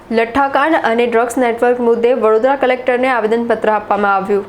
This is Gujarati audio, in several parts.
લઠ્ઠાકાંડ અને ડ્રગ્સ નેટવર્ક મુદ્દે વડોદરા કલેક્ટરને આવેદનપત્ર આપવામાં આવ્યું।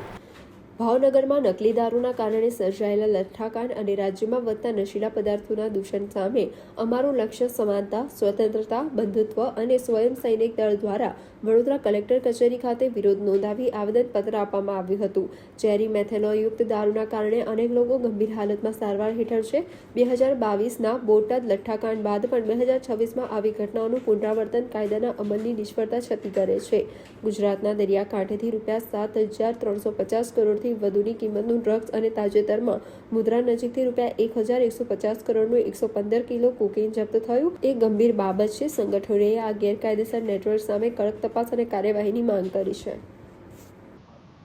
ભાવનગરમાં નકલી દારૂના કારણે સર્જાયેલા લઠ્ઠાકાંડ અને રાજ્યમાં વધતા નશીલા પદાર્થોના દૂષણ સામે અમારું લક્ષ્ય સમાનતા, સ્વતંત્રતા, બંધુત્વ અને સ્વયં સૈનિક દળ દ્વારા વડોદરા કલેક્ટર કચેરી ખાતે વિરોધ નોંધાવી આવેદનપત્ર આપવામાં આવ્યું હતું। ઝેરી મેથેનોલયુક્ત દારૂના કારણે અનેક લોકો ગંભીર હાલતમાં સારવાર હેઠળ છે। 2022ના બોટાદ લઠ્ઠાકાંડ બાદ પણ 2026માં આવી ઘટનાઓનું પુનરાવર્તન કાયદાના અમલની નિષ્ફળતા છતી કરે છે। ગુજરાતના દરિયાકાંઠેથી ₹7,350 કરોડથી વધુની કિંમતનું ડ્રગ્સ અને તાજેતરમાં મુદ્રા નજીકથી ₹1,150 કરોડનું 115 કિલો કોકેઇન જપ્ત થયું એ ગંભીર બાબત છે। સંગઠનોએ આ ગેરકાયદેસર નેટવર્ક સામે કડક તપાસ અને કાર્યવાહીની માંગ કરી છે।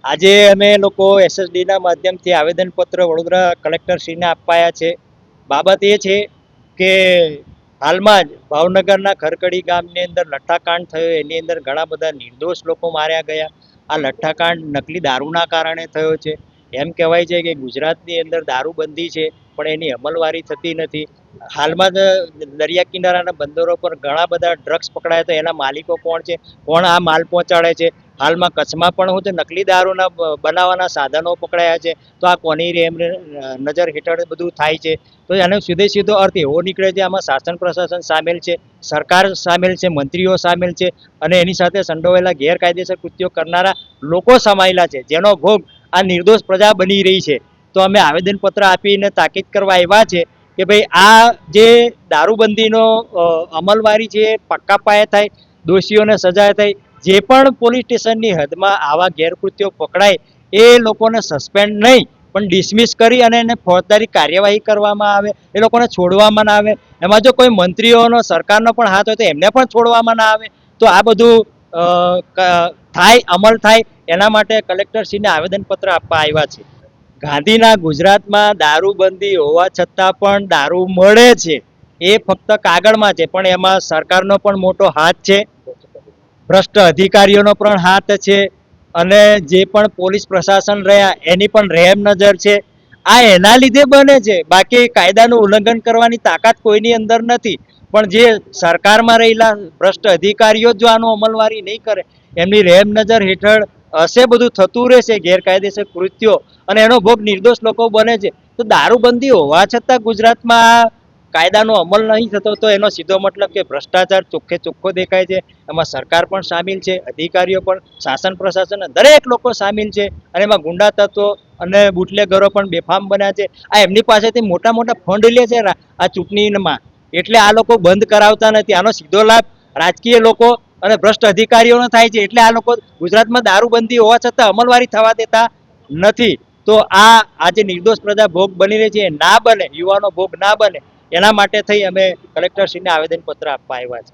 આજે અમે લોકો એસએસડીના માધ્યમથી આવેદનપત્ર વડોદરા કલેક્ટરશ્રીને અપાયા છે। બાબત એ છે કે હાલમાં જ ભાવનગરના ખરકડી ગામની અંદર લઠ્ઠાકાંડ થયો, એની અંદર ઘણા બધા નિર્દોષ લોકો માર્યા ગયા। આ લઠ્ઠાકાંડ નકલી દારૂના કારણે થયો છે। એમ કહેવાય છે કે ગુજરાતની અંદર દારૂબંધી છે પણ એની અમલવારી થતી નથી। હાલમાં જ દરિયા કિનારાના બંદરો પર ઘણા બધા ડ્રગ્સ પકડાયા તો એના માલિકો કોણ છે, કોણ આ માલ પહોંચાડે છે? હાલમાં કચ્છમાં પણ હું તો નકલી દારૂના બનાવવાના સાધનો પકડાયા છે। તો આ કોની નજર હેઠળ બધું થાય છે? તો એનો સીધો અર્થ એવો નીકળે છે આમાં શાસન પ્રશાસન સામેલ છે, સરકાર સામેલ છે, મંત્રીઓ સામેલ છે અને એની સાથે સંડોવાયેલા ગેરકાયદેસર કૃત્યો કરનારા લોકો સમાયેલા છે, જેનો ભોગ આ નિર્દોષ પ્રજા બની રહી છે। તો અમે આવેદનપત્ર આપીને તાકીદ કરવા આવ્યા છે કે ભાઈ આ જે દારૂબંધીનો અમલવારી છે પાક્કા પાયે થાય, દોષીઓને સજા થાય। જે પણ પોલીસ સ્ટેશનની હદમાં આવા ગેરકૃત્યો પકડાય એ લોકોને સસ્પેન્ડ નહીં પણ ડિસમિસ કરી અને એને ફોજદારી કાર્યવાહી કરવામાં આવે, એ લોકોને છોડવામાં ના આવે। એમાં જો કોઈ મંત્રીઓનો સરકારનો પણ હાથ હોય તો એમને પણ છોડવામાં ના આવે। તો આ બધું થાય, અમલ થાય એના માટે કલેક્ટરશ્રીને આવેદનપત્ર આપવા આવ્યા છે। ગાંધીના ગુજરાતમાં દારૂબંધી હોવા છતાં પણ દારૂ મળે છે એ ફક્ત કાગળમાં છે, પણ એમાં સરકારનો પણ મોટો હાથ છે, ભ્રષ્ટ અધિકારીઓનો પણ હાથ છે અને જે પણ પોલીસ પ્રશાસન રહ્યા એની પણ રહેમ નજર છે। આ એના લીધે બને છે, બાકી કાયદાનું ઉલ્લંઘન કરવાની તાકાત કોઈની અંદર નથી। પણ જે સરકારમાં રહેલા ભ્રષ્ટ અધિકારીઓ જો આનો અમલવારી નહીં કરે, એમની રહેમ નજર હેઠળ હશે બધું થતું રહેશે ગેરકાયદેસર કૃત્યો અને એનો ભોગ નિર્દોષ લોકો બને છે। તો દારૂબંધી હોવા છતાં ગુજરાતમાં કાયદાનો અમલ નહીં થતો તો એનો સીધો મતલબ કે ભ્રષ્ટાચાર ચોખ્ખો દેખાય છે। એમાં સરકાર પણ સામેલ છે, અધિકારીઓ પણ, શાસન પ્રશાસન દરેક લોકો સામેલ છે અને એમાં ગુંડા તત્વો અને બુટલેગરો પણ બેફામ બન્યા છે। આ એમની પાસેથી મોટા ફંડ લે છે આ ચૂંટણીમાં, એટલે આ લોકો બંધ કરાવતા નથી। આનો સીધો લાભ રાજકીય લોકો અને ભ્રષ્ટ અધિકારીઓનો થાય છે, એટલે આ લોકો ગુજરાતમાં દારૂબંધી હોવા છતાં અમલવારી થવા દેતા નથી। તો આ જે નિર્દોષ પ્રજા ભોગ બની રહી છે એ ના બને, યુવાનો ભોગ ના બને એના માટે થઈ અમે કલેક્ટરશ્રીને આવેદનપત્ર આપવા આવ્યા છે।